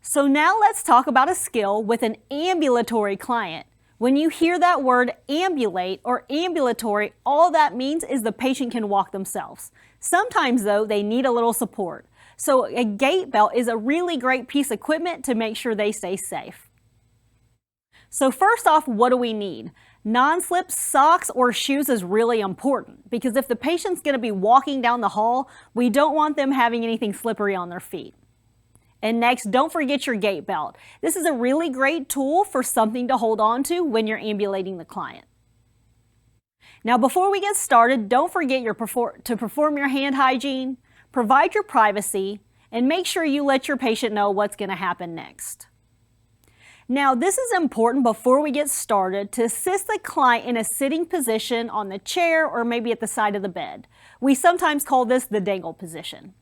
So now let's talk about a skill with an ambulatory client. When you hear that word ambulate or ambulatory, all that means is the patient can walk themselves. Sometimes though, they need a little support. So a gait belt is a really great piece of equipment to make sure they stay safe. So first off, what do we need? Non-slip socks or shoes is really important because if the patient's going to be walking down the hall, we don't want them having anything slippery on their feet. And next, don't forget your gait belt. This is a really great tool for something to hold on to when you're ambulating the client. Now, before we get started, don't forget to perform your hand hygiene, provide your privacy, and make sure you let your patient know what's going to happen next. Now, this is important before we get started to assist the client in a sitting position on the chair or maybe at the side of the bed. We sometimes call this the dangle position.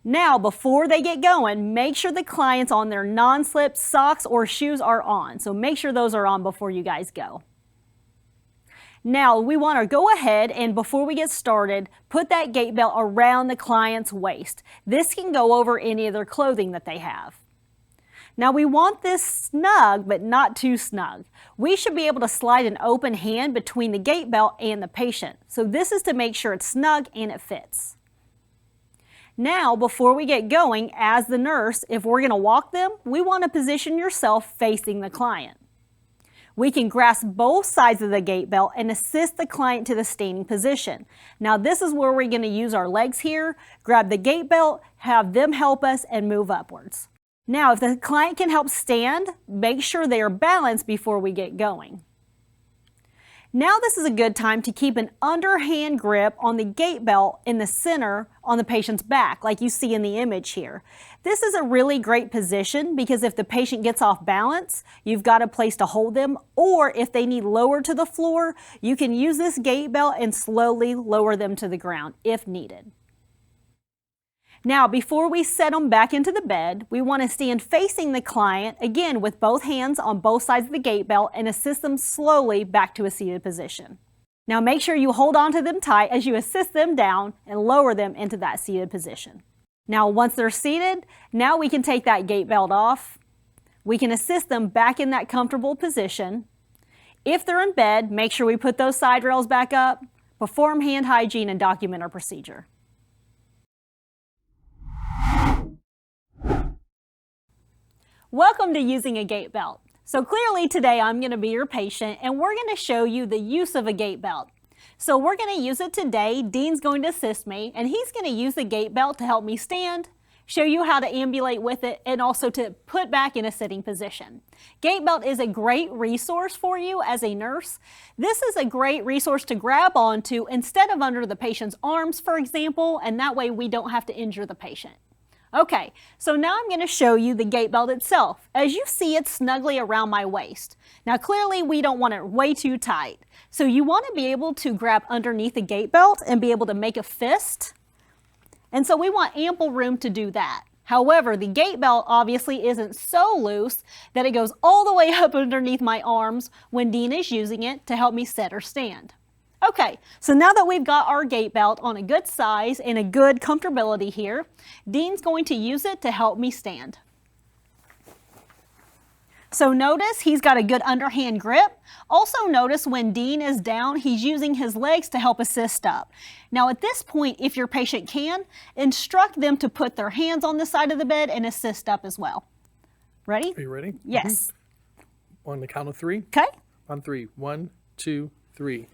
Now, before they get going, make sure the client's on their non-slip socks or shoes are on. So make sure those are on before you guys go. Now, we want to go ahead and before we get started, put that gait belt around the client's waist. This can go over any of their clothing that they have. Now, we want this snug, but not too snug. We should be able to slide an open hand between the gait belt and the patient. So this is to make sure it's snug and it fits. Now, before we get going, as the nurse, if we're going to walk them, we want to position yourself facing the client. We can grasp both sides of the gait belt and assist the client to the standing position. Now, this is where we're going to use our legs here, grab the gait belt, have them help us, and move upwards. Now, if the client can help stand, make sure they are balanced before we get going. Now this is a good time to keep an underhand grip on the gait belt in the center on the patient's back, like you see in the image here. This is a really great position because if the patient gets off balance, you've got a place to hold them, or if they need lower to the floor, you can use this gait belt and slowly lower them to the ground if needed. Now, before we set them back into the bed, we want to stand facing the client, again with both hands on both sides of the gait belt and assist them slowly back to a seated position. Now make sure you hold on to them tight as you assist them down and lower them into that seated position. Now once they're seated, now we can take that gait belt off. We can assist them back in that comfortable position. If they're in bed, make sure we put those side rails back up, perform hand hygiene, and document our procedure. Welcome to using a gait belt. So clearly today I'm going to be your patient and we're going to show you the use of a gait belt. So we're going to use it today. Dean's going to assist me and he's going to use the gait belt to help me stand, show you how to ambulate with it, and also to put back in a sitting position. Gait belt is a great resource for you as a nurse. This is a great resource to grab onto instead of under the patient's arms, for example, and that way we don't have to injure the patient. Okay, so now I'm going to show you the gait belt itself. As you see, it's snugly around my waist. Now clearly we don't want it way too tight. So you want to be able to grab underneath the gait belt and be able to make a fist. And so we want ample room to do that. However, the gait belt obviously isn't so loose that it goes all the way up underneath my arms when Dean is using it to help me sit or stand. Okay, so now that we've got our gait belt on a good size and a good comfortability here, Dean's going to use it to help me stand. So notice he's got a good underhand grip. Also notice when Dean is down, he's using his legs to help assist up. Now at this point, if your patient can, instruct them to put their hands on the side of the bed and assist up as well. Ready? Are you ready? Yes. On the count of three? Okay. On three. 1, 2, 3.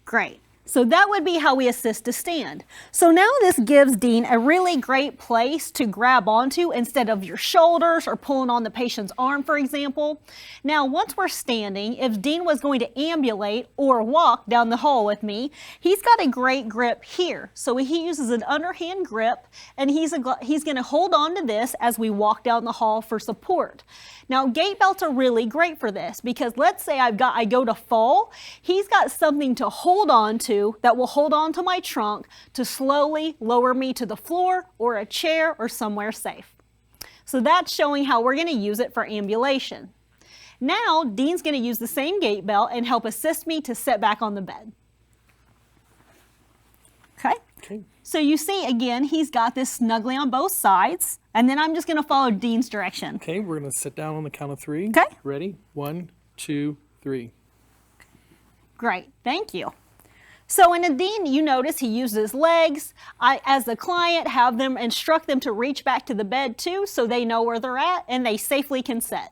Great. So that would be how we assist to stand. So now this gives Dean a really great place to grab onto instead of your shoulders or pulling on the patient's arm, for example. Now, once we're standing, if Dean was going to ambulate or walk down the hall with me, he's got a great grip here. So he uses an underhand grip and he's going to hold on to this as we walk down the hall for support. Now, gait belts are really great for this because let's say I go to fall, he's got something to hold on to that will hold on to my trunk to slowly lower me to the floor or a chair or somewhere safe. So that's showing how we're going to use it for ambulation. Now, Dean's going to use the same gait belt and help assist me to sit back on the bed. Okay, Okay. So you see, again, he's got this snugly on both sides. And then I'm just going to follow Dean's direction. Okay, we're going to sit down on the count of 3. Okay. Ready? 1, 2, 3. Great, thank you. So in a Dean, you notice he uses legs. I, as the client, have them instruct them to reach back to the bed too, so they know where they're at and they safely can sit.